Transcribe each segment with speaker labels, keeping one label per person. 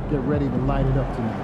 Speaker 1: get ready to light it up tonight.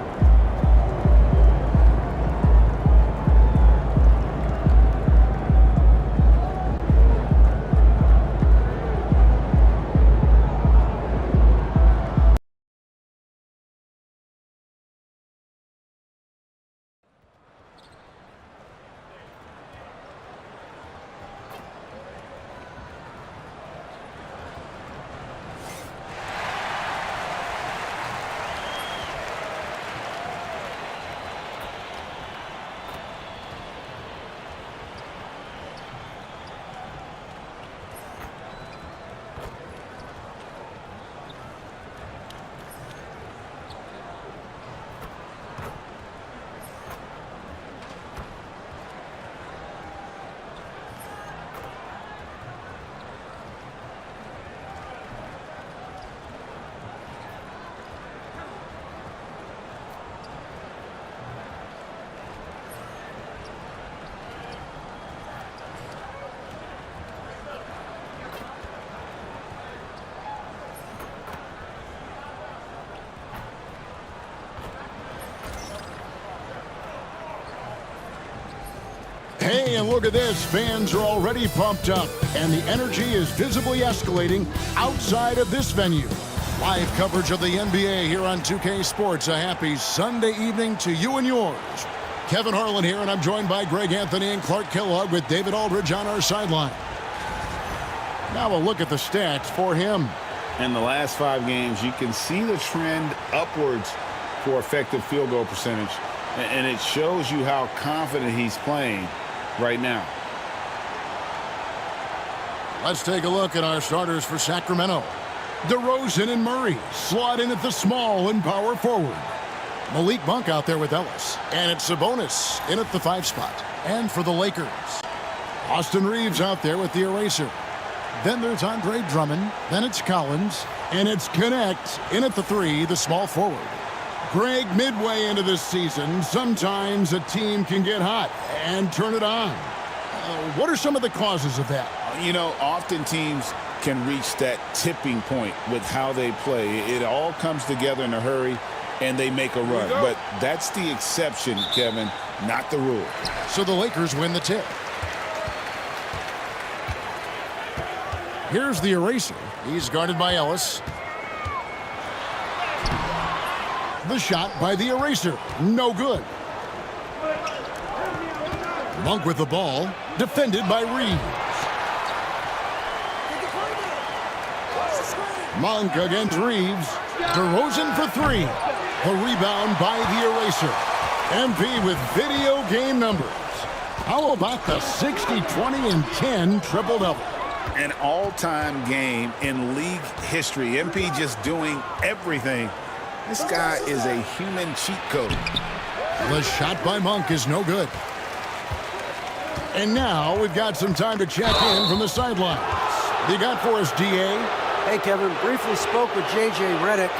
Speaker 2: Hey, and look at this. Fans are already pumped up, and the energy is visibly escalating outside of this venue. Live coverage of the NBA here on 2K Sports. A happy Sunday evening to you and yours. Kevin Harlan here, and I'm joined by Greg Anthony and Clark Kellogg with David Aldridge on our sideline. Now a look at the stats for him.
Speaker 3: In the last 5 games, you can see the trend upwards for effective field goal percentage, and it shows you how confident he's playing right now.
Speaker 2: Let's take a look at our starters for Sacramento. DeRozan and Murray slot in at the small and power forward. Malik Monk out there with Ellis. And it's Sabonis in at the 5 spot. And for the Lakers, Austin Reeves out there with the eraser. Then there's Andre Drummond. Then it's Collins. And it's Connect in at the 3, the small forward. Greg, midway into this season, sometimes a team can get hot and turn it on. What are some of the causes of that?
Speaker 3: You know, often teams can reach that tipping point with how they play. It all comes together in a hurry, and they make a run. But that's the exception, Kevin, not the rule.
Speaker 2: So the Lakers win the tip. Here's the eraser. He's guarded by Ellis. The shot by the eraser. No good. Monk with the ball. Defended by Reeves. Monk against Reeves. DeRozan for 3. The rebound by the eraser. MP with video game numbers. How about the 60, 20, and 10 triple-double?
Speaker 3: An all-time game in league history. MP just doing everything. This guy is a human cheat code.
Speaker 2: The shot by Monk is no good. And now we've got some time to check in from the sidelines. You got for us, DA?
Speaker 4: Hey, Kevin, briefly spoke with J.J. Redick.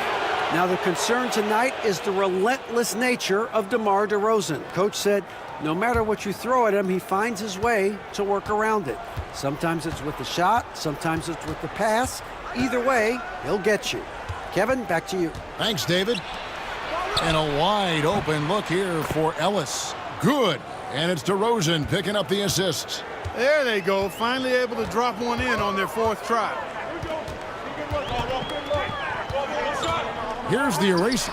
Speaker 4: Now, the concern tonight is the relentless nature of DeMar DeRozan. Coach said no matter what you throw at him, he finds his way to work around it. Sometimes it's with the shot, sometimes it's with the pass. Either way, he'll get you. Kevin, back to you.
Speaker 2: Thanks, David. And a wide open look here for Ellis. Good. And it's DeRozan picking up the assist.
Speaker 5: There they go. Finally able to drop one in on their 4th try.
Speaker 2: Here's the eraser.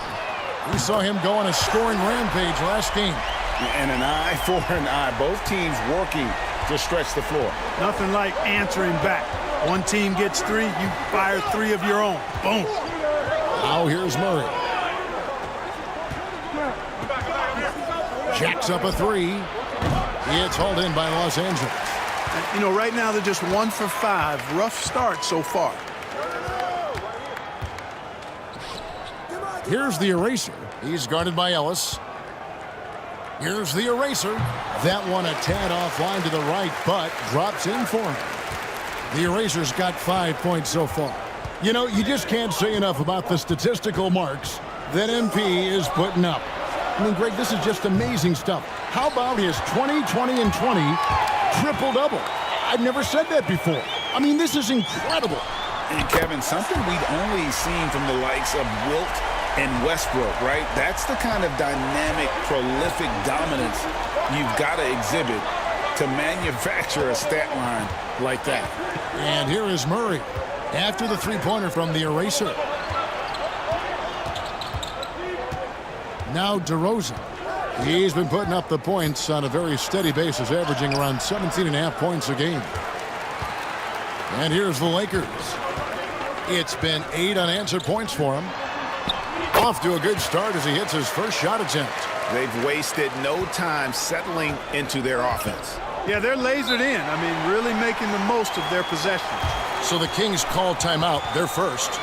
Speaker 2: We saw him go on a scoring rampage last game.
Speaker 3: And an eye for an eye. Both teams working to stretch the floor.
Speaker 5: Nothing like answering back. One team gets 3, you fire 3 of your own. Boom.
Speaker 2: Now here's Murray. Jacks up a 3. It's hauled in by Los Angeles.
Speaker 5: You know, right now they're just 1 for 5. Rough start so far.
Speaker 2: Here's the eraser. He's guarded by Ellis. Here's the eraser. That one a tad offline to the right, but drops in for him. The eraser's got 5 points so far. You know, you just can't say enough about the statistical marks that MP is putting up. I mean, Greg, this is just amazing stuff. How about his 20, 20, and 20 triple-double? I've never said that before. I mean, this is incredible.
Speaker 3: And, Kevin, something we'd only seen from the likes of Wilt and Westbrook, right? That's the kind of dynamic, prolific dominance you've got to exhibit to manufacture a stat line like that.
Speaker 2: And here is Murray after the three-pointer from the eraser. Now DeRozan. He's been putting up the points on a very steady basis, averaging around 17.5 points a game. And here's the Lakers. It's been 8 unanswered points for him. Off to a good start as he hits his first shot attempt.
Speaker 3: They've wasted no time settling into their offense.
Speaker 5: Yeah, they're lasered in. I mean, really making the most of their possessions.
Speaker 2: So the Kings call timeout, their first.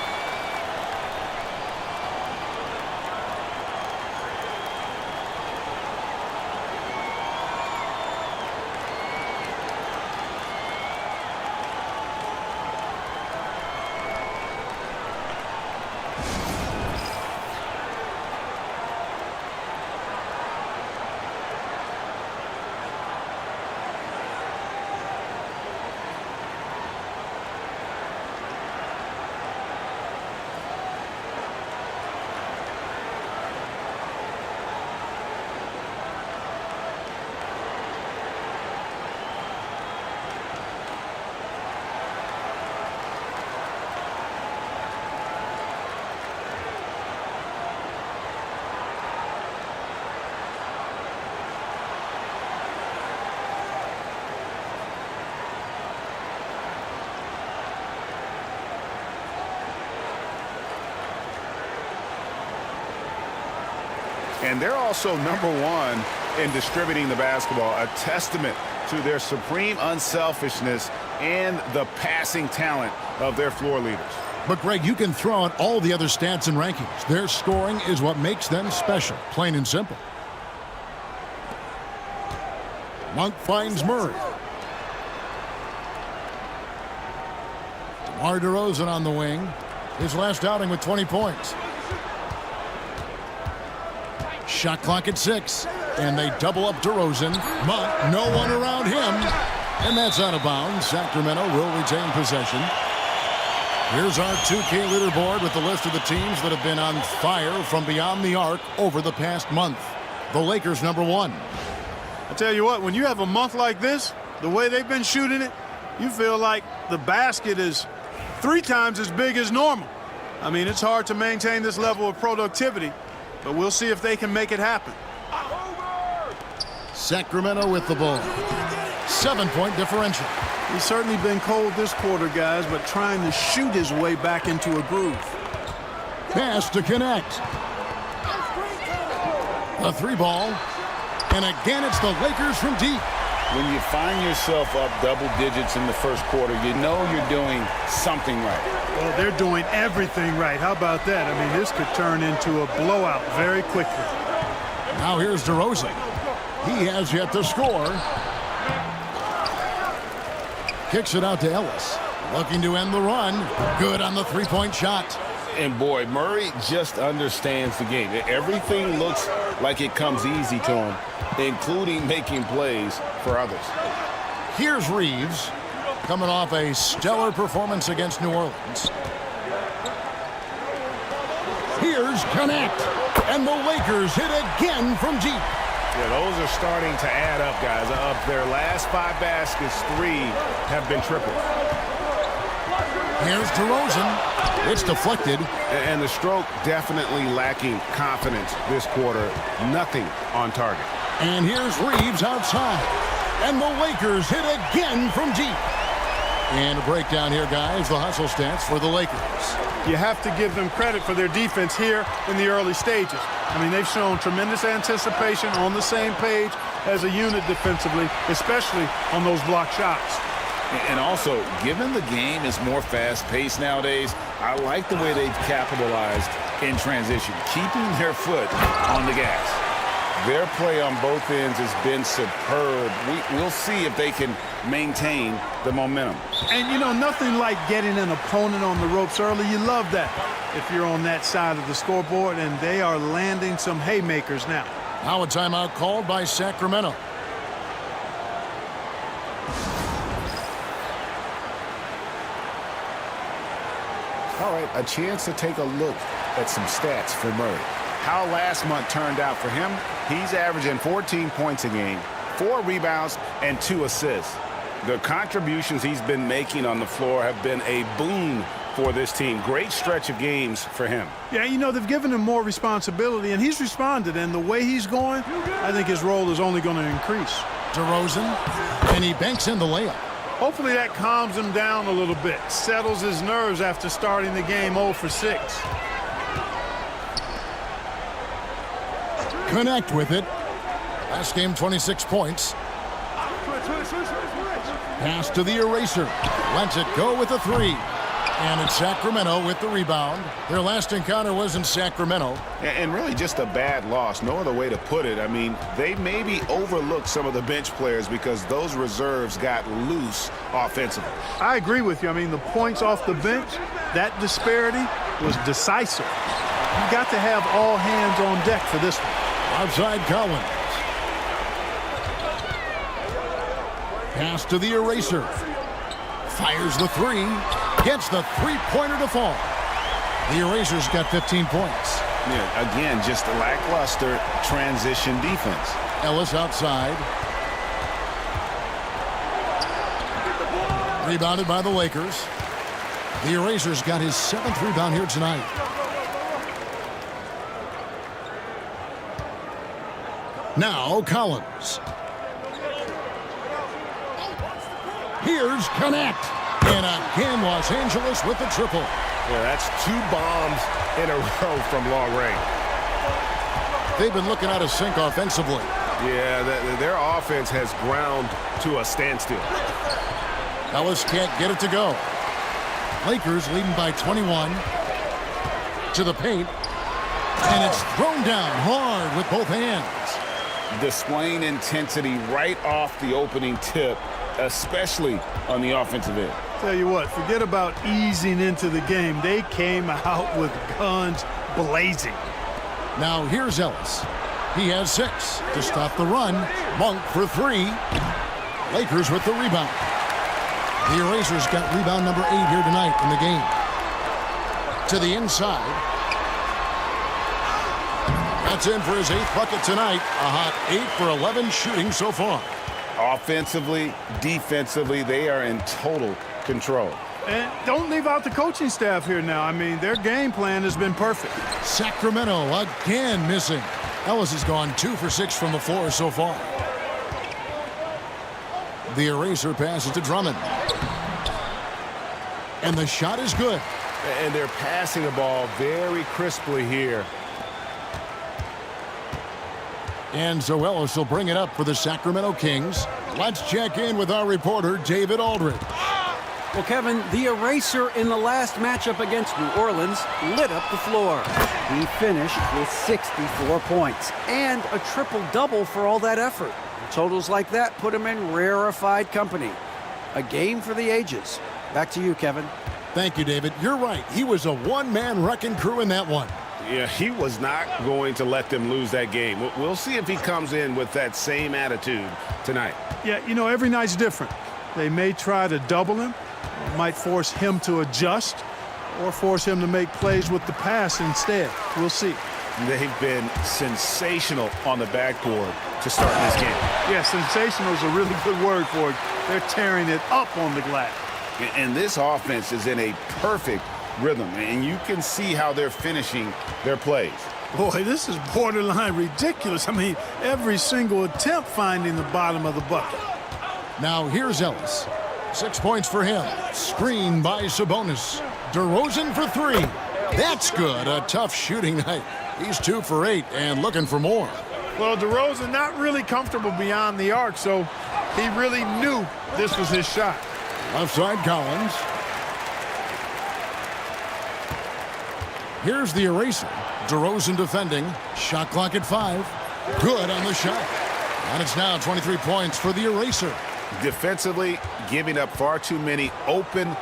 Speaker 3: And they're also #1 in distributing the basketball, a testament to their supreme unselfishness and the passing talent of their floor leaders.
Speaker 2: But, Greg, you can throw out all the other stats and rankings. Their scoring is what makes them special, plain and simple. Monk finds Murray. DeMar DeRozan on the wing. His last outing with 20 points. Shot clock at 6. And they double up DeRozan. Monk, no one around him. And that's out of bounds. Sacramento will retain possession. Here's our 2K leaderboard with the list of the teams that have been on fire from beyond the arc over the past month. The Lakers #1.
Speaker 5: I tell you what, when you have a month like this, the way they've been shooting it, you feel like the basket is 3 times as big as normal. I mean, it's hard to maintain this level of productivity, but we'll see if they can make it happen.
Speaker 2: Sacramento with the ball. 7-point differential.
Speaker 5: He's certainly been cold this quarter, guys, but trying to shoot his way back into a groove.
Speaker 2: Pass to connect. A 3-ball. And again, it's the Lakers from deep.
Speaker 3: When you find yourself up double digits in the first quarter, you know you're doing something right.
Speaker 5: Well, they're doing everything right. How about that? I mean, this could turn into a blowout very quickly.
Speaker 2: Now here's DeRozan. He has yet to score. Kicks it out to Ellis. Looking to end the run. Good on the 3-point shot.
Speaker 3: And boy, Murray just understands the game. Everything looks like it comes easy to him, including making plays for others.
Speaker 2: Here's Reeves, coming off a stellar performance against New Orleans. Here's Connect, and the Lakers hit again from deep.
Speaker 3: Yeah, those are starting to add up, guys. Of their last 5 baskets, 3 have been triple.
Speaker 2: Here's DeRozan. It's deflected.
Speaker 3: And the stroke definitely lacking confidence this quarter. Nothing on target.
Speaker 2: And here's Reeves outside. And the Lakers hit again from deep. And a breakdown here, guys. The hustle stats for the Lakers.
Speaker 5: You have to give them credit for their defense here in the early stages. I mean, they've shown tremendous anticipation, on the same page as a unit defensively, especially on those block shots.
Speaker 3: And also, given the game is more fast-paced nowadays, I like the way they've capitalized in transition, keeping their foot on the gas. Their play on both ends has been superb. We'll see if they can maintain the momentum.
Speaker 5: And, you know, nothing like getting an opponent on the ropes early. You love that if you're on that side of the scoreboard, and they are landing some haymakers now.
Speaker 2: Now a timeout called by Sacramento.
Speaker 3: All right, a chance to take a look at some stats for Murray. How last month turned out for him, he's averaging 14 points a game, 4 rebounds, and 2 assists. The contributions he's been making on the floor have been a boon for this team. Great stretch of games for him.
Speaker 5: Yeah, you know, they've given him more responsibility, and he's responded. And the way he's going, I think his role is only going to increase.
Speaker 2: DeRozan, and he banks in the layup.
Speaker 5: Hopefully that calms him down a little bit, settles his nerves after starting the game 0 for 6.
Speaker 2: Connect with it. Last game, 26 points. Pass to the eraser. Lets it go with a 3. And it's Sacramento with the rebound. Their last encounter was in Sacramento.
Speaker 3: And really just a bad loss. No other way to put it. I mean, they maybe overlooked some of the bench players because those reserves got loose offensively.
Speaker 5: I agree with you. I mean, the points off the bench, that disparity was decisive. You got to have all hands on deck for this one.
Speaker 2: Outside Collins. Pass to the eraser. Fires the 3. Gets the 3-pointer to fall. The eraser's got 15 points.
Speaker 3: Yeah, again, just a lackluster transition defense.
Speaker 2: Ellis outside. Rebounded by the Lakers. The eraser's got his 7th rebound here tonight. Now Collins. Here's Connect. And again, Los Angeles with the triple.
Speaker 6: Yeah, that's 2 bombs in a row from long range.
Speaker 2: They've been looking out of sync offensively.
Speaker 6: Yeah, their offense has ground to a standstill.
Speaker 2: Ellis can't get it to go. Lakers leading by 21. To the paint. And it's thrown down hard with both hands.
Speaker 3: Displaying intensity right off the opening tip, especially on the offensive end.
Speaker 5: Tell you what, forget about easing into the game. They came out with guns blazing.
Speaker 2: Now here's Ellis. He has 6 to stop the run. Monk for 3. Lakers with the rebound. The Erasers got rebound number 8 here tonight in the game. To the inside. That's in for his 8th bucket tonight. A hot 8 for 11 shooting so far.
Speaker 3: Offensively, defensively, they are in total control.
Speaker 5: And don't leave out the coaching staff here now. I mean, their game plan has been perfect.
Speaker 2: Sacramento again missing. Ellis has gone 2 for 6 from the floor so far. The eraser passes to Drummond. And the shot is good.
Speaker 6: And they're passing the ball very crisply here.
Speaker 2: And so Ellis will bring it up for the Sacramento Kings. Let's check in with our reporter, David Aldridge.
Speaker 4: Well, Kevin, the eraser in the last matchup against New Orleans lit up the floor. He finished with 64 points and a triple-double for all that effort. Totals like that put him in rarefied company. A game for the ages. Back to you, Kevin.
Speaker 2: Thank you, David. You're right. He was a one-man wrecking crew in that one.
Speaker 6: Yeah, he was not going to let them lose that game. We'll see if he comes in with that same attitude tonight.
Speaker 5: Yeah, you know, every night's different. They may try to double him, might force him to adjust, or force him to make plays with the pass instead. We'll see.
Speaker 3: They've been sensational on the backboard to start this game.
Speaker 5: Yeah, sensational is a really good word for it. They're tearing it up on the glass.
Speaker 3: And this offense is in a perfect rhythm, and you can see how they're finishing their plays.
Speaker 5: Boy, this is borderline ridiculous. I mean, every single attempt finding the bottom of the bucket.
Speaker 2: Now here's Ellis. 6 points for him. Screen by Sabonis. DeRozan for 3. That's good. A tough shooting night. He's 2 for 8 and looking for more.
Speaker 5: Well, DeRozan not really comfortable beyond the arc, so he really knew this was his shot.
Speaker 2: Left side Collins. Here's the eraser. DeRozan defending. Shot clock at 5. Good on the shot. And it's now 23 points for the eraser.
Speaker 3: Defensively, giving up far too many open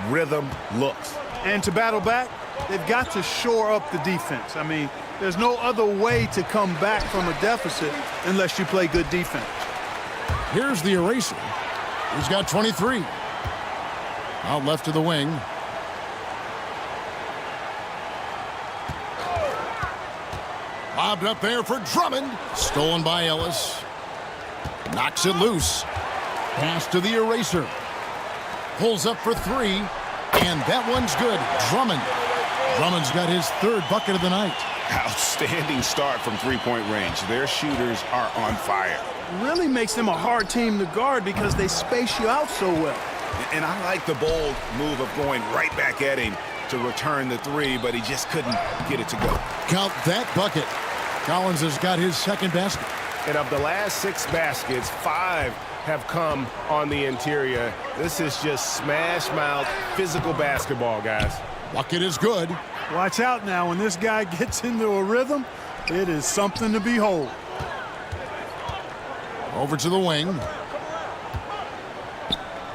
Speaker 3: rhythm looks.
Speaker 5: And to battle back, they've got to shore up the defense. I mean, there's no other way to come back from a deficit unless you play good defense.
Speaker 2: Here's the eraser. He's got 23. Out left to the wing. Lobbed up there for Drummond. Stolen by Ellis. Knocks it loose. Pass to the eraser. Pulls up for three. And that one's good. Drummond's got his third bucket of the night.
Speaker 3: Outstanding start from three-point range. Their shooters are on fire.
Speaker 5: Really makes them a hard team to guard because they space you out so well.
Speaker 3: And I like the bold move of going right back at him to return the three, but he just couldn't get it to go.
Speaker 2: Count that bucket. Collins has got his second basket.
Speaker 6: And of the last 6 baskets, 5 have come on the interior. This is just smash-mouth physical basketball, guys.
Speaker 2: Bucket is good.
Speaker 5: Watch out now. When this guy gets into a rhythm, it is something to behold.
Speaker 2: Over to the wing.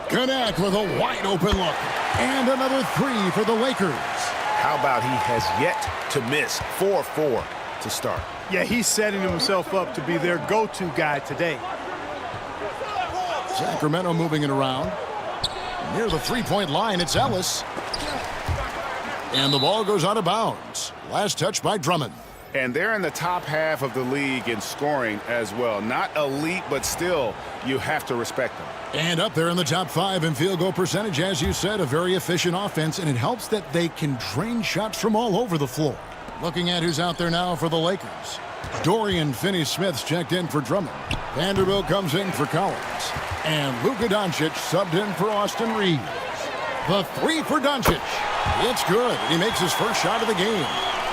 Speaker 2: Connect with a wide open look. And another three for the Lakers.
Speaker 6: How about he has yet to miss 4-4 to start?
Speaker 5: Yeah, he's setting himself up to be their go-to guy today.
Speaker 2: Sacramento moving it around. Near the three-point line, it's Ellis. And the ball goes out of bounds. Last touch by Drummond.
Speaker 3: And they're in the top half of the league in scoring as well. Not elite, but still, you have to respect them.
Speaker 2: And up there in the top 5 in field goal percentage, as you said, a very efficient offense, and it helps that they can drain shots from all over the floor. Looking at who's out there now for the Lakers. Dorian Finney-Smith's checked in for Drummond. Vanderbilt comes in for Collins. And Luka Doncic subbed in for Austin Reeves. The three for Doncic. It's good. He makes his first shot of the game.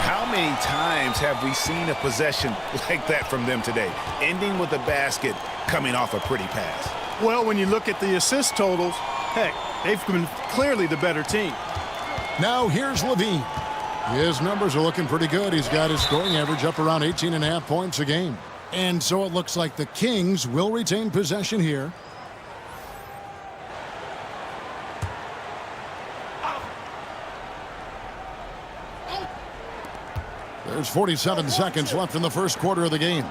Speaker 3: How many times have we seen a possession like that from them today? Ending with a basket, coming off a pretty pass.
Speaker 5: Well, when you look at the assist totals, heck, they've been clearly the better team.
Speaker 2: Now here's Levine. His numbers are looking pretty good. He's got his scoring average up around 18.5 points a game. And so it looks like the Kings will retain possession here. There's 47 seconds left in the first quarter of the game.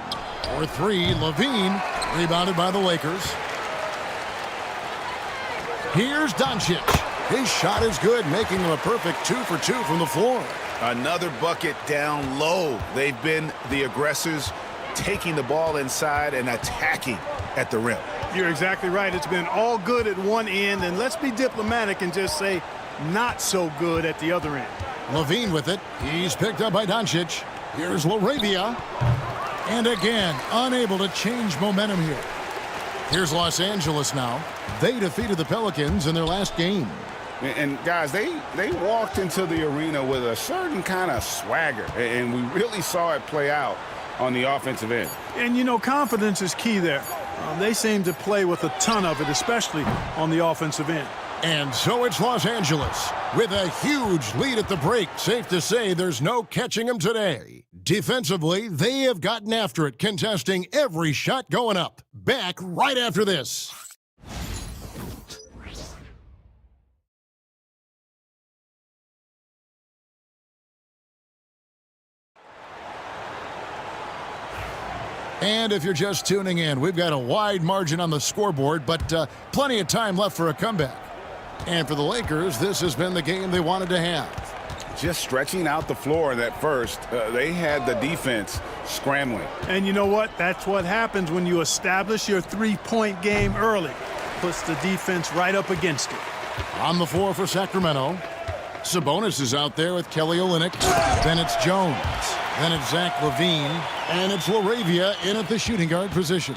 Speaker 2: For three, Levine, rebounded by the Lakers. Here's Doncic. His shot is good, making him a perfect 2 for 2 from the floor.
Speaker 3: Another bucket down low. They've been the aggressors, taking the ball inside and attacking at the rim.
Speaker 5: You're exactly right. It's been all good at one end, and let's be diplomatic and just say not so good at the other end.
Speaker 2: Levine with it. He's picked up by Doncic. Here's LaRavia. And again, unable to change momentum here. Here's Los Angeles now. They defeated the Pelicans in their last game.
Speaker 3: And guys, they walked into the arena with a certain kind of swagger, and we really saw it play out on the offensive end.
Speaker 5: And, you know, confidence is key there. They seem to play with a ton of it, especially on the offensive end.
Speaker 2: And so it's Los Angeles with a huge lead at the break. Safe to say there's no catching them today. Defensively, they have gotten after it, contesting every shot going up. Back right after this. And if you're just tuning in, we've got a wide margin on the scoreboard, but plenty of time left for a comeback. And for the Lakers, this has been the game they wanted to have.
Speaker 3: Just stretching out the floor at first, they had the defense scrambling.
Speaker 5: And you know what? That's what happens when you establish your three-point game early. Puts the defense right up against it.
Speaker 2: On the floor for Sacramento, Sabonis is out there with Kelly Olynyk. Then it's Jones. Then it's Zach LaVine. And it's LaRavia in at the shooting guard position.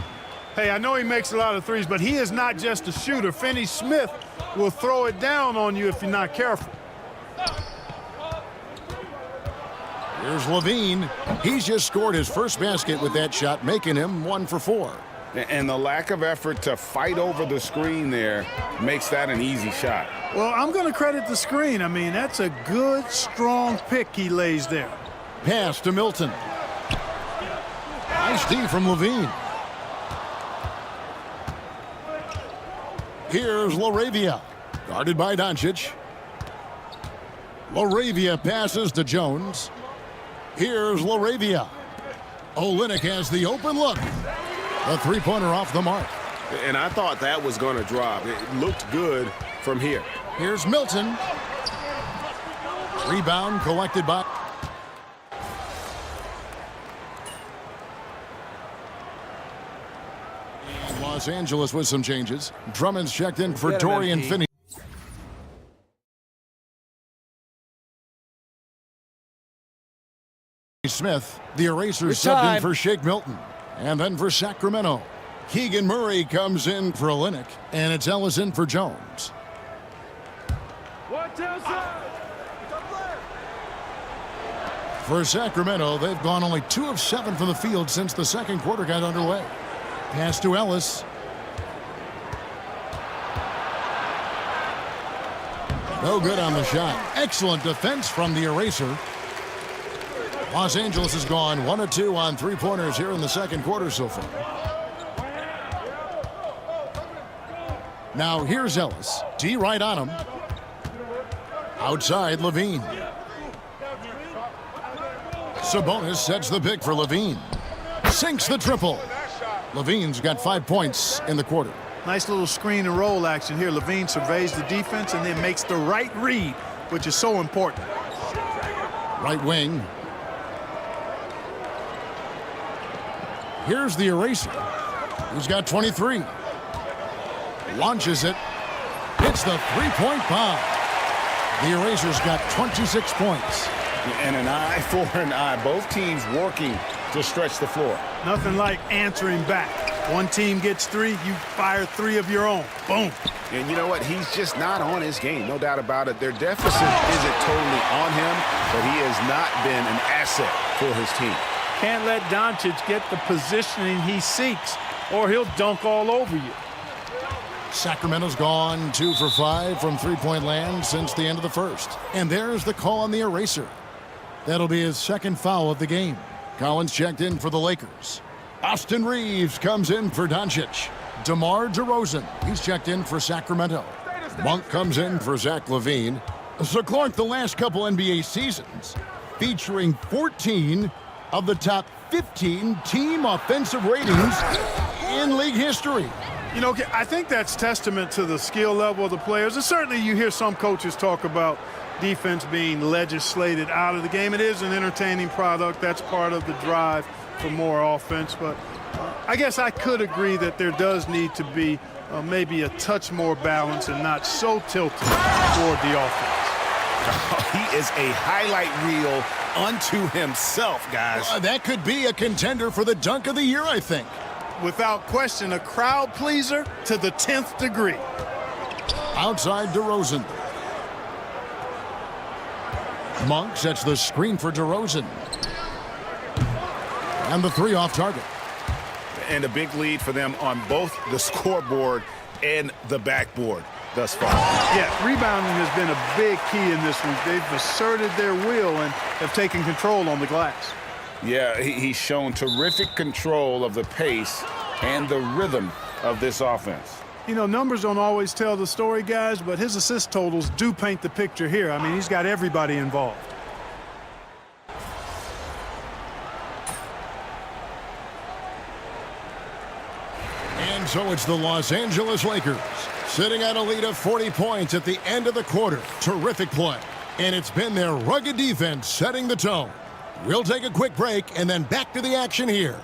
Speaker 5: Hey, I know he makes a lot of threes, but he is not just a shooter. Finney-Smith will throw it down on you if you're not careful.
Speaker 2: Here's LaVine. He's just scored his first basket with that shot, making him 1 for 4.
Speaker 3: And the lack of effort to fight over the screen there makes that an easy shot.
Speaker 5: Well, I'm going to credit the screen. I mean, that's a good, strong pick he lays there.
Speaker 2: Pass to Milton. Nice D from LaVine. Here's LaRavia, guarded by Doncic. LaRavia passes to Jones. Here's LaRavia. Olynyk has the open look. A three-pointer off the mark.
Speaker 6: And I thought that was going to drop. It looked good from here.
Speaker 2: Here's Milton. Rebound collected by... Los Angeles with some changes. Drummond's checked in for
Speaker 4: Get him,
Speaker 2: Dorian
Speaker 4: MP.
Speaker 2: Finney. Smith, the eraser subbed in for Shake Milton. And then for Sacramento, Keegan Murray comes in for Olynyk, and it's Ellis in for Jones. For Sacramento, they've gone only 2 of 7 from the field since the second quarter got underway. Pass to Ellis. No good on the shot. Excellent defense from the eraser. Los Angeles has gone 1 of 2 on three-pointers here in the second quarter so far. Now here's Ellis. D right on him. Outside, Levine. Sabonis sets the pick for Levine. Sinks the triple. Levine's got 5 points in the quarter.
Speaker 5: Nice little screen and roll action here. Levine surveys the defense and then makes the right read, which is so important.
Speaker 2: Right wing. Here's the eraser. He's got 23. Launches it. Hits the three-point bomb. The eraser's got 26 points.
Speaker 3: And an eye for an eye. Both teams working to stretch the floor.
Speaker 5: Nothing like answering back. One team gets 3, you fire 3 of your own. Boom.
Speaker 6: And you know what? He's just not on his game, no doubt about it. Their deficit isn't totally on him, but he has not been an asset for his team.
Speaker 5: Can't let Doncic get the positioning he seeks, or he'll dunk all over you.
Speaker 2: Sacramento's gone 2 for 5 from three-point land since the end of the first. And there's the call on the eraser. That'll be his second foul of the game. Collins checked in for the Lakers. Austin Reeves comes in for Doncic. DeMar DeRozan, he's checked in for Sacramento. Monk comes in for Zach LaVine. So Clark, the last couple NBA seasons featuring 14 of the top 15 team offensive ratings in league history.
Speaker 5: You know, I think that's testament to the skill level of the players. And certainly you hear some coaches talk about defense being legislated out of the game. It is an entertaining product. That's part of the drive for more offense. But I guess I could agree that there does need to be maybe a touch more balance and not so tilted toward the offense.
Speaker 3: He is a highlight reel unto himself, guys.
Speaker 2: That could be a contender for the dunk of the year, I think.
Speaker 5: Without question, a crowd pleaser to the 10th degree.
Speaker 2: Outside DeRozan. Monk sets the screen for DeRozan. And the 3 off target.
Speaker 3: And a big lead for them on both the scoreboard and the backboard thus far.
Speaker 5: Yeah, rebounding has been a big key in this one. They've asserted their will and have taken control on the glass.
Speaker 3: Yeah, he's shown terrific control of the pace and the rhythm of this offense.
Speaker 5: You know, numbers don't always tell the story, guys, but his assist totals do paint the picture here. I mean, he's got everybody involved.
Speaker 2: And so it's the Los Angeles Lakers sitting at a lead of 40 points at the end of the quarter. Terrific play. And it's been their rugged defense setting the tone. We'll take a quick break and then back to the action here.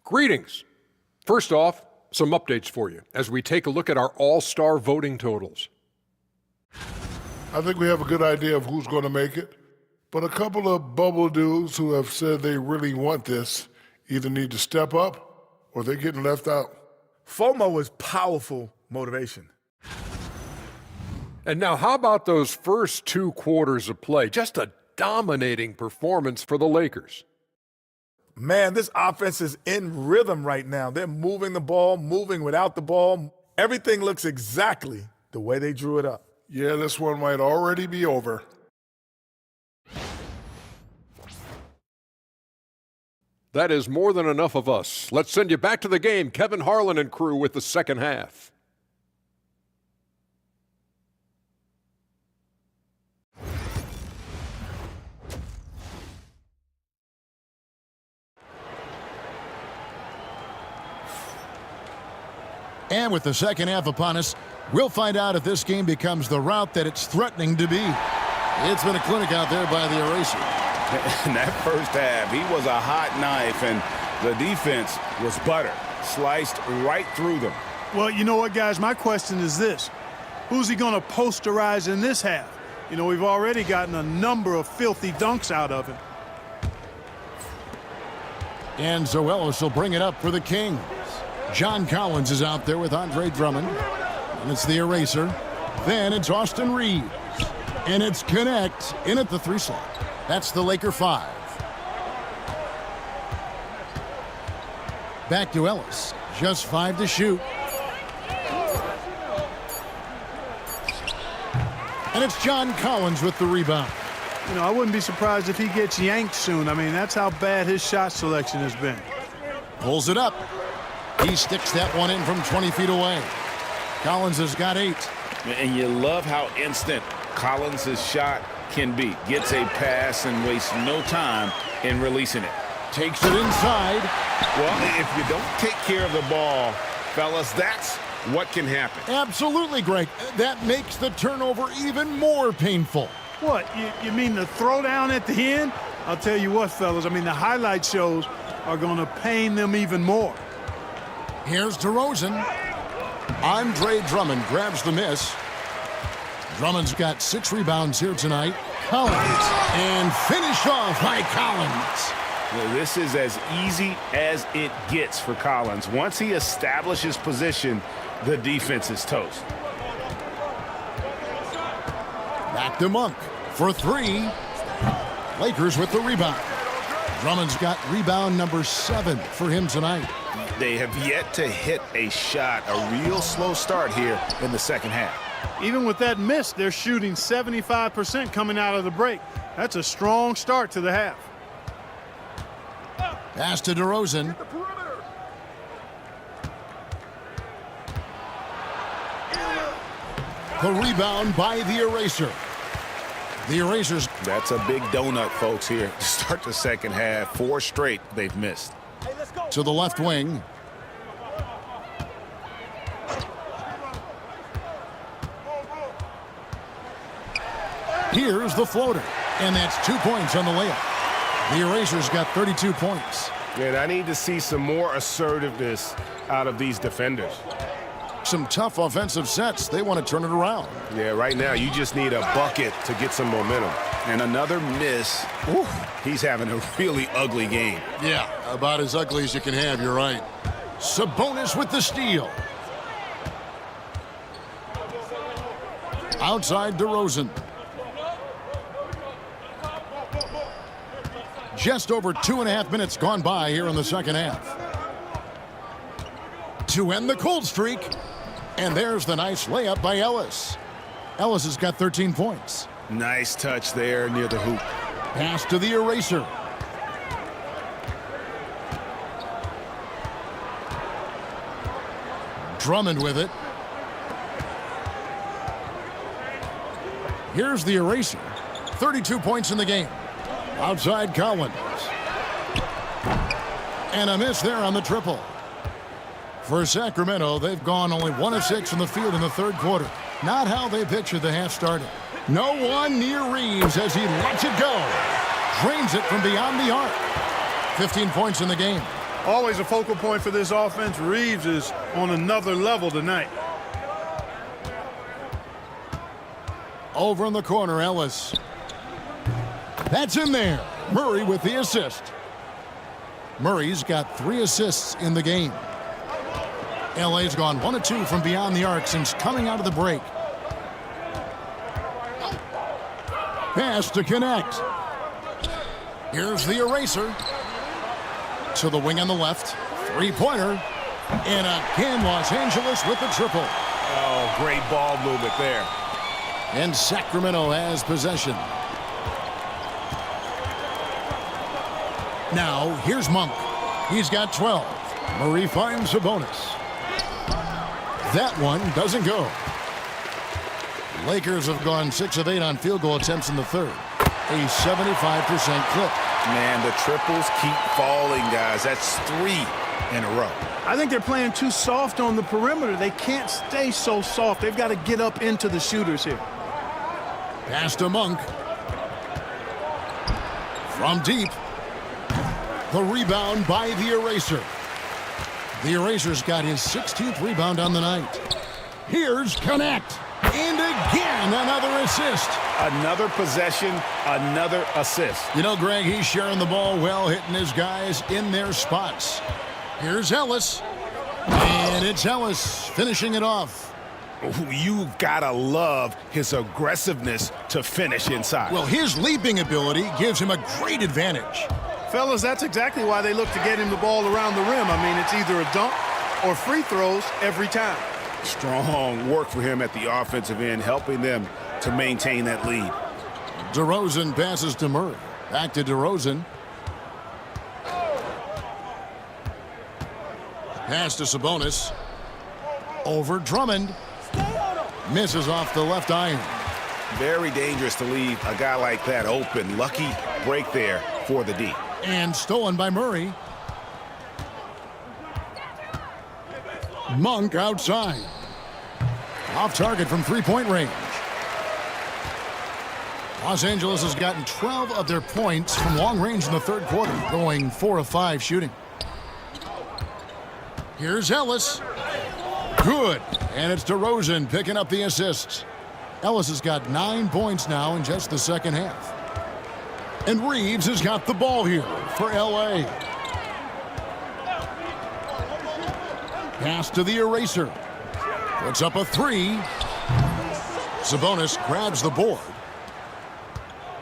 Speaker 7: Greetings. First off, some updates for you as we take a look at our all-star voting totals.
Speaker 8: I think we have a good idea of who's going to make it, but a couple of bubble dudes who have said they really want this either need to step up or they're getting left out.
Speaker 9: FOMO is powerful motivation.
Speaker 7: And now how about those first 2 quarters of play? Just a dominating performance for the Lakers.
Speaker 9: Man, this offense is in rhythm right now. They're moving the ball, moving without the ball. Everything looks exactly the way they drew it up.
Speaker 8: Yeah, this one might already be over.
Speaker 7: That is more than enough of us. Let's send you back to the game. Kevin Harlan and crew with the second half.
Speaker 2: And with the second half upon us, we'll find out if this game becomes the route that it's threatening to be. It's been a clinic out there by the eraser.
Speaker 3: In that first half, he was a hot knife, and the defense was butter. Sliced right through them.
Speaker 5: Well, you know what, guys? My question is this. Who's he going to posterize in this half? You know, we've already gotten a number of filthy dunks out of him.
Speaker 2: And Zoelos will bring it up for the Kings. John Collins is out there with Andre Drummond. And it's the eraser. Then it's Austin Reeves. And it's Connect in at the 3 slot. That's the Laker 5. Back to Ellis. Just 5 to shoot. And it's John Collins with the rebound.
Speaker 5: You know, I wouldn't be surprised if he gets yanked soon. I mean, that's how bad his shot selection has been.
Speaker 2: Pulls it up. He sticks that one in from 20 feet away. Collins has got 8.
Speaker 3: And you love how instant Collins' shot can be. Gets a pass and wastes no time in releasing it.
Speaker 2: Takes it inside.
Speaker 3: Well, if you don't take care of the ball, fellas, that's what can happen.
Speaker 2: Absolutely, Greg. That makes the turnover even more painful.
Speaker 5: What, you mean the throwdown at the end? I'll tell you what, fellas, I mean, the highlight shows are going to pain them even more.
Speaker 2: Here's DeRozan. Andre Drummond grabs the miss. Drummond's got 6 rebounds here tonight. Collins, and finished off by Collins.
Speaker 3: Well, this is as easy as it gets for Collins. Once he establishes position, the defense is toast.
Speaker 2: Back to Monk for 3. Lakers with the rebound. Drummond's got rebound number 7 for him tonight.
Speaker 3: They have yet to hit a shot, a real slow start here in the second half.
Speaker 5: Even with that miss, they're shooting 75% coming out of the break. That's a strong start to the half.
Speaker 2: Pass to DeRozan. The rebound by the eraser. The erasers.
Speaker 3: That's a big donut, folks, here to start the second half. 4 straight they've missed.
Speaker 2: To the left wing. Here's the floater. And that's 2 points on the layup. The erasers got 32 points.
Speaker 6: And I need to see some more assertiveness out of these defenders.
Speaker 2: Some tough offensive sets. They want to turn it around.
Speaker 6: Yeah, right now you just need a bucket to get some momentum.
Speaker 3: And another miss. Ooh, he's having a really ugly game.
Speaker 2: Yeah, about as ugly as you can have, you're right. Sabonis with the steal. Outside DeRozan. Just over 2.5 minutes gone by here in the second half. To end the cold streak. And there's the nice layup by Ellis. Ellis has got 13 points.
Speaker 3: Nice touch there near the hoop.
Speaker 2: Pass to the eraser. Drummond with it. Here's the eraser. 32 points in the game. Outside Collins. And a miss there on the triple. For Sacramento, they've gone only 1 of 6 from the field in the third quarter. Not how they pictured the half started. No one near Reeves as he lets it go. Drains it from beyond the arc. 15 points in the game.
Speaker 5: Always a focal point for this offense. Reeves is on another level tonight.
Speaker 2: Over in the corner, Ellis. That's in there. Murray with the assist. Murray's got 3 assists in the game. LA's gone 1 of 2 from beyond the arc since coming out of the break. Pass to connect. Here's the eraser. To the wing on the left. 3-pointer. And again, Los Angeles with the triple.
Speaker 6: Oh, great ball movement there.
Speaker 2: And Sacramento has possession. Now, here's Monk. He's got 12. Murray finds Sabonis. That one doesn't go. Lakers have gone 6 of 8 on field goal attempts in the third. A 75% clip.
Speaker 3: Man, the triples keep falling, guys. That's 3 in a row.
Speaker 5: I think they're playing too soft on the perimeter. They can't stay so soft. They've got to get up into the shooters here.
Speaker 2: Pass to Monk. From deep. The rebound by the Eraser. The Eraser's got his 16th rebound on the night. Here's Connect. And again, another assist.
Speaker 3: Another possession, another assist.
Speaker 2: You know, Greg, he's sharing the ball well, hitting his guys in their spots. Here's Ellis. And it's Ellis finishing it off.
Speaker 3: You've got to love his aggressiveness to finish inside.
Speaker 2: Well, his leaping ability gives him a great advantage.
Speaker 5: Fellas, that's exactly why they look to get him the ball around the rim. I mean, it's either a dunk or free throws every time.
Speaker 3: Strong work for him at the offensive end, helping them to maintain that lead.
Speaker 2: DeRozan passes to Murray. Back to DeRozan. Pass to Sabonis. Over Drummond. Misses off the left iron.
Speaker 3: Very dangerous to leave a guy like that open. Lucky break there for the D.
Speaker 2: And stolen by Murray. Monk outside. Off target from three-point range. Los Angeles has gotten 12 of their points from long range in the third quarter, going 4 of 5 shooting. Here's Ellis. Good. And it's DeRozan picking up the assists. Ellis has got 9 points now in just the second half. And Reeves has got the ball here for LA. Pass to the Eraser. Puts up a 3. Sabonis grabs the board.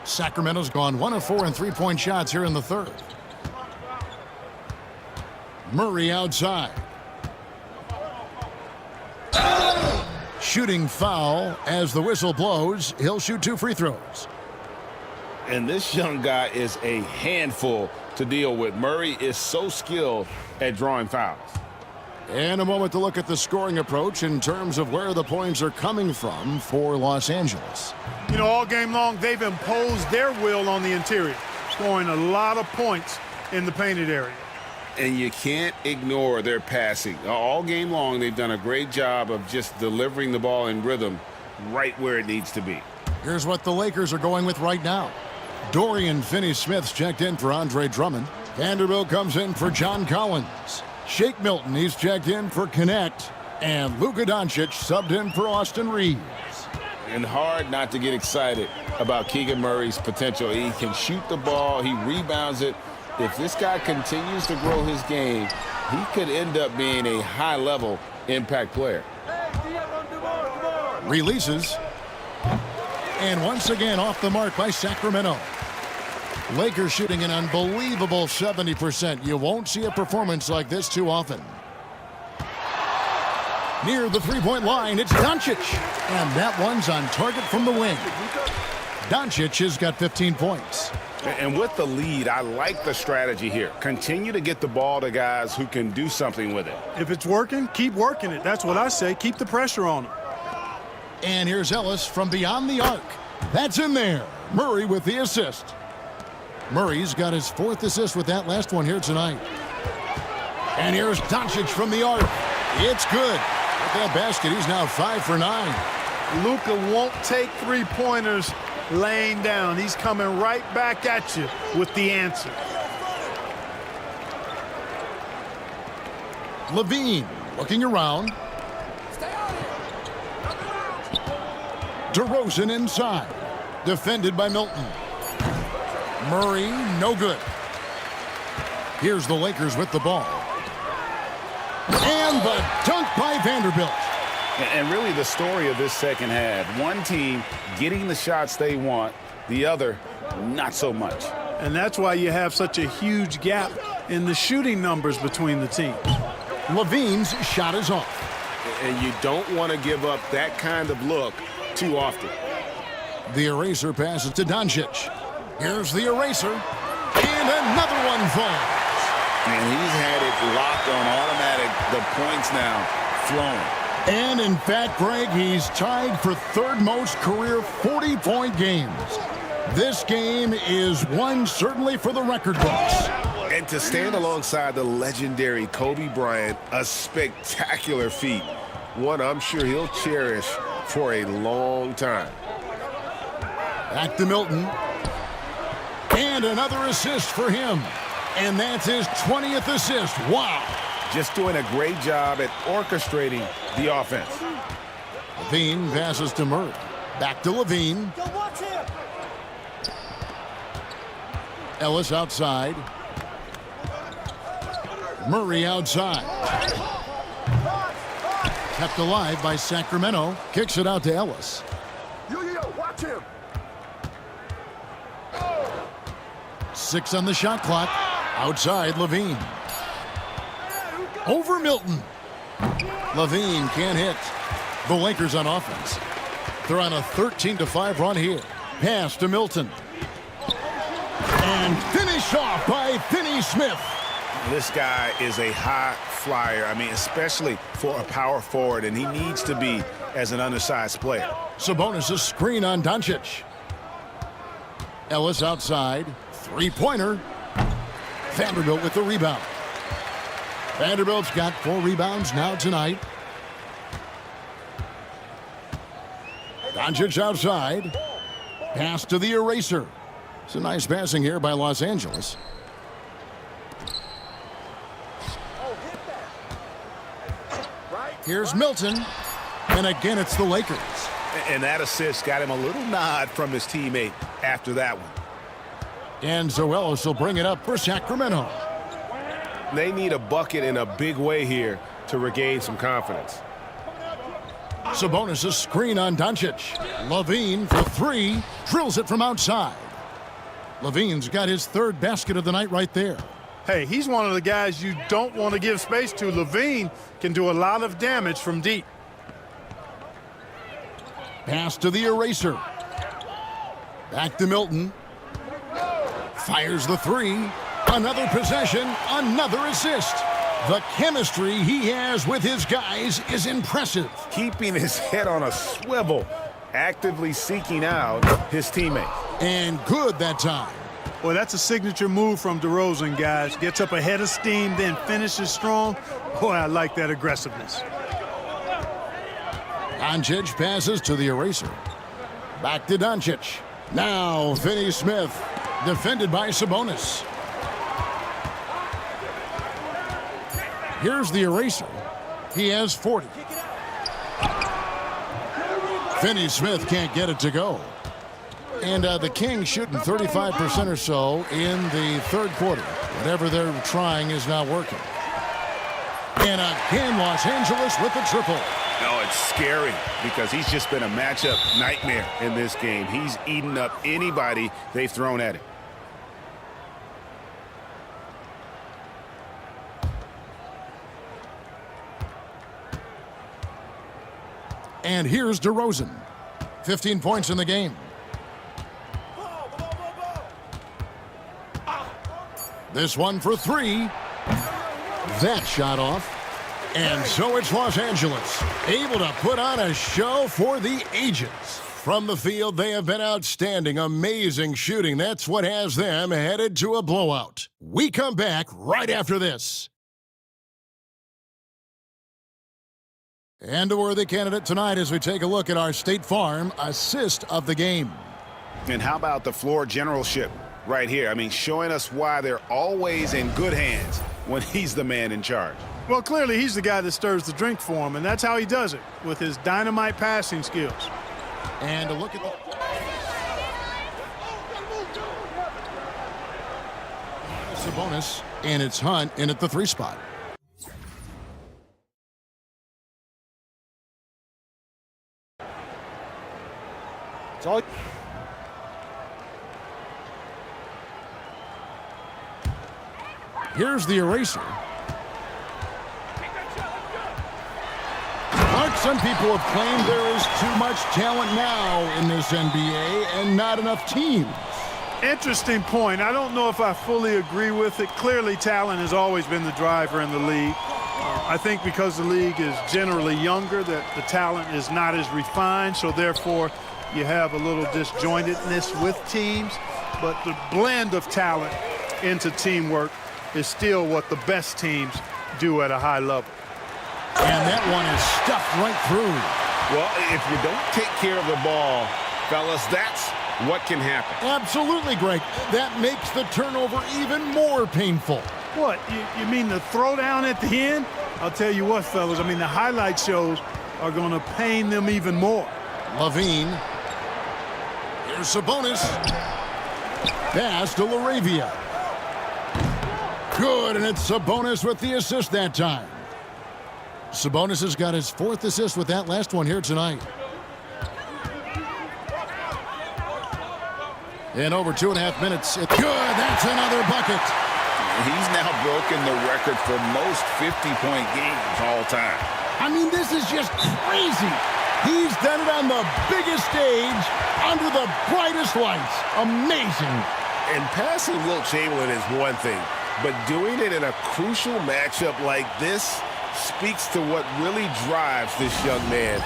Speaker 2: Sacramento's gone 1 of 4 in three-point shots here in the third. Murray outside. Shooting foul as the whistle blows. He'll shoot 2 free throws.
Speaker 3: And this young guy is a handful to deal with. Murray is so skilled at drawing fouls.
Speaker 2: And a moment to look at the scoring approach in terms of where the points are coming from for Los Angeles.
Speaker 5: You know, all game long, they've imposed their will on the interior, scoring a lot of points in the painted area.
Speaker 3: And you can't ignore their passing. All game long, they've done a great job of just delivering the ball in rhythm right where it needs to be.
Speaker 2: Here's what the Lakers are going with right now. Dorian Finney-Smith's checked in for Andre Drummond. Vanderbilt comes in for John Collins. Shake Milton, he's checked in for Connect. And Luka Doncic subbed in for Austin Reeves.
Speaker 3: And hard not to get excited about Keegan Murray's potential. He can shoot the ball, he rebounds it. If this guy continues to grow his game, he could end up being a high-level impact player.
Speaker 2: Releases. And once again off the mark by Sacramento. Lakers shooting an unbelievable 70%. You won't see a performance like this too often. Near the three-point line, it's Doncic. And that one's on target from the wing. Doncic has got 15 points.
Speaker 3: And with the lead, I like the strategy here. Continue to get the ball to guys who can do something with it.
Speaker 5: If it's working, keep working it. That's what I say. Keep the pressure on them.
Speaker 2: And here's Ellis from beyond the arc. That's in there. Murray with the assist. Murray's got his 4th assist with that last one here tonight. And here's Doncic from the arc. It's good. With that basket, he's now 5 for 9.
Speaker 5: Luka won't take three-pointers laying down. He's coming right back at you with the answer.
Speaker 2: Levine looking around. DeRozan inside. Defended by Milton. Murray, no good. Here's the Lakers with the ball. And the dunk by Vanderbilt.
Speaker 3: And really the story of this second half, one team getting the shots they want, the other not so much.
Speaker 5: And that's why you have such a huge gap in the shooting numbers between the teams.
Speaker 2: Levine's shot is off.
Speaker 3: And you don't want to give up that kind of look too often.
Speaker 2: The Eraser passes to Doncic. Here's the Eraser. And another one falls.
Speaker 3: And he's had it locked on automatic. The points now flowing.
Speaker 2: And in fact, Greg, he's tied for 3rd most career 40-point games. This game is one certainly for the record books.
Speaker 3: And to stand alongside the legendary Kobe Bryant, a spectacular feat. One I'm sure he'll cherish for a long time.
Speaker 2: Back to Milton. And another assist for him. And that's his 20th assist. Wow.
Speaker 3: Just doing a great job at orchestrating the offense.
Speaker 2: Levine passes to Murray. Back to Levine. Ellis outside. Murray outside. Kept alive by Sacramento. Kicks it out to Ellis.
Speaker 6: Watch him.
Speaker 2: 6 on the shot clock. Outside Levine. Over Milton. Levine can't hit. The Lakers on offense. They're on a 13-5 run here. Pass to Milton. And finish off by Finney Smith.
Speaker 3: This guy is a high flyer. I mean, especially for a power forward, and he needs to be as an undersized player.
Speaker 2: Sabonis a screen on Doncic. Ellis outside. Three-pointer. Vanderbilt with the rebound. Vanderbilt's got 4 rebounds now tonight. Doncic outside. Pass to the eraser. It's a nice passing here by Los Angeles. Here's Milton. And again, it's the Lakers.
Speaker 3: And that assist got him a little nod from his teammate after that one.
Speaker 2: And Zoelos will bring it up for Sacramento.
Speaker 6: They need a bucket in a big way here to regain some confidence.
Speaker 2: Sabonis a screen on Doncic. Levine for 3. Drills it from outside. Levine's got his 3rd basket of the night right there.
Speaker 5: Hey, he's one of the guys you don't want to give space to. Levine can do a lot of damage from deep.
Speaker 2: Pass to the eraser. Back to Milton. Fires the 3. Another possession, another assist. The chemistry he has with his guys is impressive.
Speaker 3: Keeping his head on a swivel, actively seeking out his teammates.
Speaker 2: And good that time.
Speaker 5: Boy, that's a signature move from DeRozan, guys. Gets up ahead of steam, then finishes strong. Boy, I like that aggressiveness.
Speaker 2: Doncic passes to the eraser. Back to Doncic. Now Finney Smith, defended by Sabonis. Here's the eraser. He has 40. Finney Smith can't get it to go. And the Kings shooting 35% or so in the 3rd quarter. Whatever they're trying is not working. And again, Los Angeles with the triple.
Speaker 3: No, it's scary because he's just been a matchup nightmare in this game. He's eaten up anybody they've thrown at him.
Speaker 2: And here's DeRozan. 15 points in the game. This one for 3. That shot off. And so it's Los Angeles, able to put on a show for the ages. From the field, they have been outstanding, amazing shooting. That's what has them headed to a blowout. We come back right after this. And a worthy candidate tonight as we take a look at our State Farm assist of the game.
Speaker 3: And how about the floor generalship right here? I mean, showing us why they're always in good hands when he's the man in charge.
Speaker 5: Well, clearly he's the guy that stirs the drink for him, and that's how he does it, with his dynamite passing skills.
Speaker 2: And a look at the... Sabonis, and it's Hunt in at the 3 spot. Here's the eraser. Mark, some people have claimed there is too much talent now in this NBA and not enough teams.
Speaker 5: Interesting point. I don't know if I fully agree with it. Clearly, talent has always been the driver in the league. I think because the league is generally younger, that the talent is not as refined, so therefore you have a little disjointedness with teams, but the blend of talent into teamwork is still what the best teams do at a high level.
Speaker 2: And that one is stuffed right through.
Speaker 6: Well, if you don't take care of the ball, fellas, that's what can happen.
Speaker 2: Absolutely, Greg. That makes the turnover even more painful.
Speaker 5: What, you mean the throwdown at the end? I'll tell you what, fellas, I mean, the highlight shows are going to pain them even more.
Speaker 2: Levine. Here's Sabonis. Pass to Laravia. Good, and it's Sabonis with the assist that time. Sabonis has got his 4th assist with that last one here tonight. In over 2.5 minutes. Good, that's another bucket.
Speaker 3: He's now broken the record for most 50-point games all time.
Speaker 2: I mean, this is just crazy. He's done it on the biggest stage, under the brightest lights. Amazing.
Speaker 6: And passing Wilt Chamberlain is one thing, but doing it in a crucial matchup like this speaks to what really drives this young man,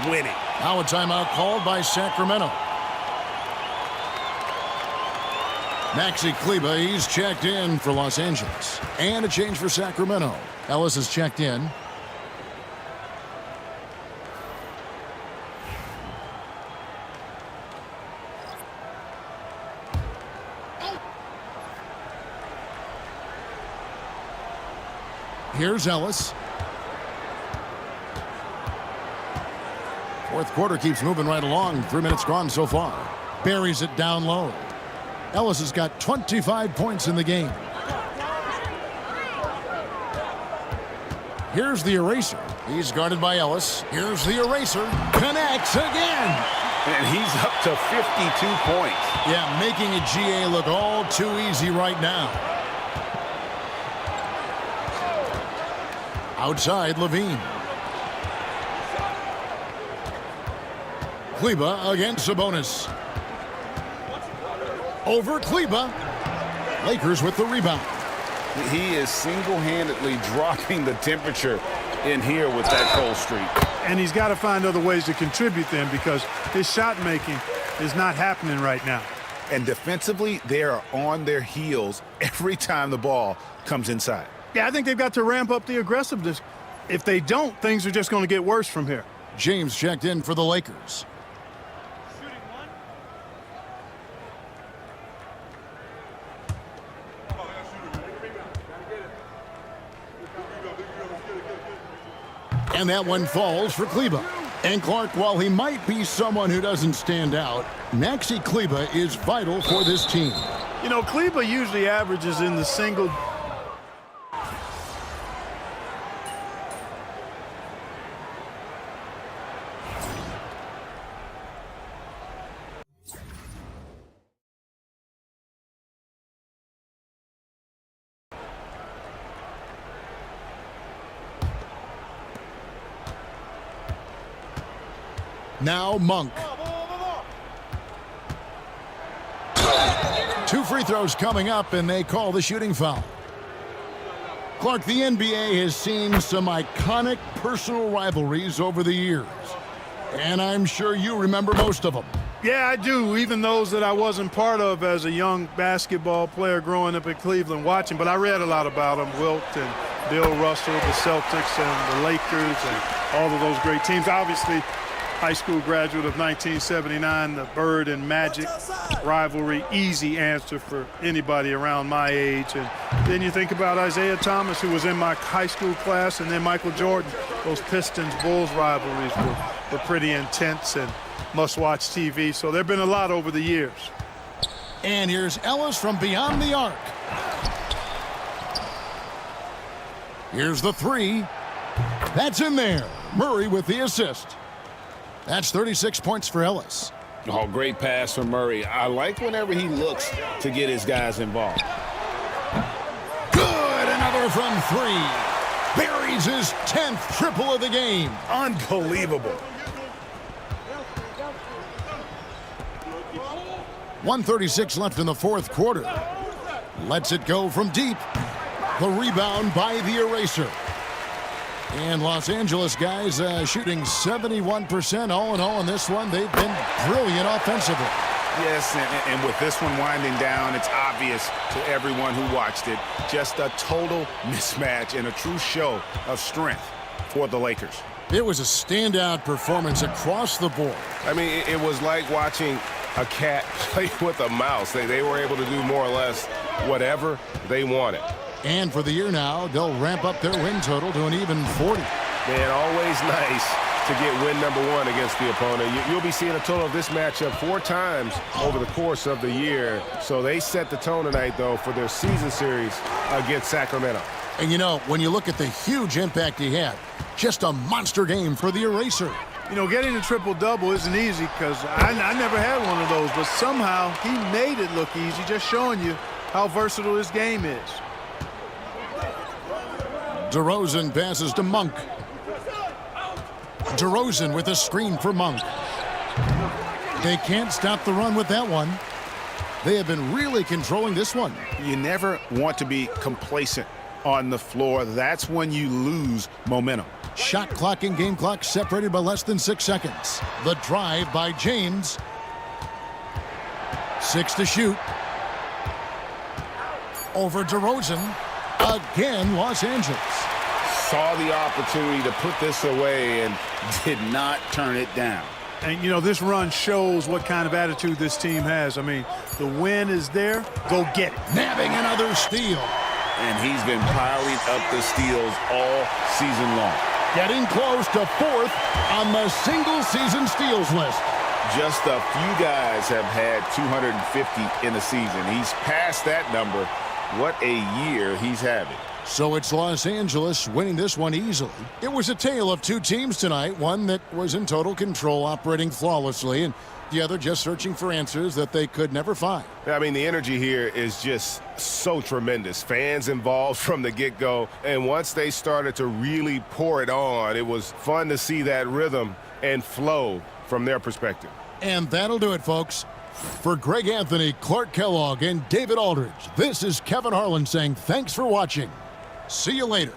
Speaker 6: winning.
Speaker 2: Now a timeout called by Sacramento. Maxi Kleber, he's checked in for Los Angeles. And a change for Sacramento. Ellis is checked in. Here's Ellis. 4th quarter keeps moving right along. 3 minutes gone so far. Buries it down low. Ellis has got 25 points in the game. Here's the eraser. He's guarded by Ellis. Here's the eraser. Connects again.
Speaker 6: And he's up to 52 points.
Speaker 2: Yeah, making a GA look all too easy right now. Outside, Levine. Kleber against Sabonis. Over Kleber. Lakers with the rebound.
Speaker 3: He is single-handedly dropping the temperature in here with that cold streak.
Speaker 5: And he's got to find other ways to contribute then, because his shot making is not happening right now.
Speaker 3: And defensively, they are on their heels every time the ball comes inside.
Speaker 5: Yeah, I think they've got to ramp up the aggressiveness. If they don't, things are just going to get worse from here.
Speaker 2: James checked in for the Lakers. And that one falls for Kleber. And Clark, while he might be someone who doesn't stand out, Maxi Kleber is vital for this team.
Speaker 5: You know, Kleber usually averages in the single.
Speaker 2: Now Monk. 2 free throws coming up, and they call the shooting foul. Clark, the NBA has seen some iconic personal rivalries over the years, and I'm sure you remember most of them.
Speaker 5: Yeah, I do, even those that I wasn't part of as a young basketball player growing up in Cleveland watching, but I read a lot about them, Wilt and Bill Russell, the Celtics and the Lakers and all of those great teams. Obviously, high school graduate of 1979, the Bird and Magic rivalry, easy answer for anybody around my age. And then you think about Isaiah Thomas, who was in my high school class, and then Michael Jordan. Those Pistons-Bulls rivalries were pretty intense and must-watch TV. So there have been a lot over the years.
Speaker 2: And here's Ellis from beyond the arc. Here's the 3. That's in there. Murray with the assist. That's 36 points for Ellis.
Speaker 3: Oh, great pass from Murray. I like whenever he looks to get his guys involved.
Speaker 2: Good, another from 3. Buries his 10th triple of the game.
Speaker 9: Unbelievable.
Speaker 2: 1:36 left in the 4th quarter. Lets it go from deep. The rebound by the eraser. And Los Angeles guys shooting 71% all in all in this one. They've been brilliant offensively.
Speaker 3: Yes, and with this one winding down, it's obvious to everyone who watched it. Just a total mismatch and a true show of strength for the Lakers.
Speaker 2: It was a standout performance across the board.
Speaker 6: I mean, it was like watching a cat play with a mouse. They were able to do more or less whatever they wanted.
Speaker 2: And for the year now, they'll ramp up their win total to an even 40.
Speaker 6: Man, always nice to get win number one against the opponent. You'll be seeing a total of this matchup 4 times over the course of the year. So they set the tone tonight, though, for their season series against Sacramento.
Speaker 2: And, you know, when you look at the huge impact he had, just a monster game for the eraser.
Speaker 5: You know, getting a triple-double isn't easy because I never had one of those, but somehow he made it look easy, just showing you how versatile this game is.
Speaker 2: DeRozan passes to Monk. DeRozan with a screen for Monk. They can't stop the run with that one. They have been really controlling this one.
Speaker 3: You never want to be complacent on the floor. That's when you lose momentum.
Speaker 2: Shot clock and game clock separated by less than 6 seconds. The drive by James. 6 to shoot. Over DeRozan. Again, Los Angeles.
Speaker 3: Saw the opportunity to put this away and did not turn it down.
Speaker 5: And, you know, this run shows what kind of attitude this team has. I mean, the win is there. Go get it.
Speaker 2: Nabbing another steal.
Speaker 3: And he's been piling up the steals all season long.
Speaker 2: Getting close to 4th on the single-season steals list.
Speaker 3: Just a few guys have had 250 in a season. He's passed that number. What a year he's having.
Speaker 2: So it's Los Angeles winning this one easily. It was a tale of 2 teams tonight, one that was in total control, operating flawlessly, and the other just searching for answers that they could never find.
Speaker 6: I mean, the energy here is just so tremendous. Fans involved from the get-go, and once they started to really pour it on, it was fun to see that rhythm and flow from their perspective.
Speaker 2: And that'll do it, folks. For Greg Anthony, Clark Kellogg, and David Aldridge, this is Kevin Harlan saying thanks for watching. See you later.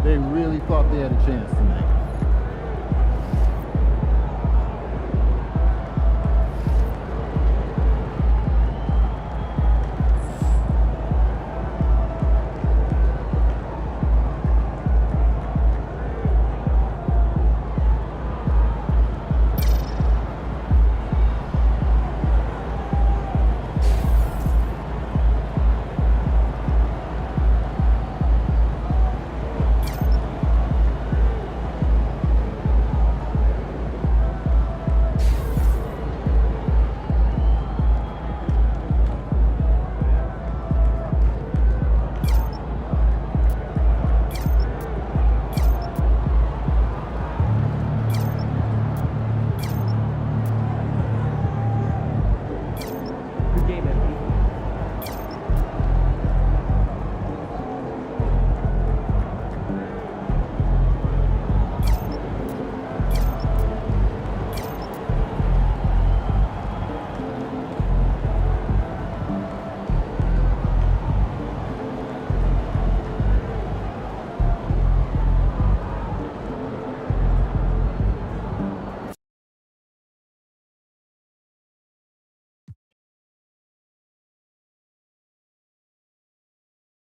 Speaker 1: They really thought they had a chance tonight.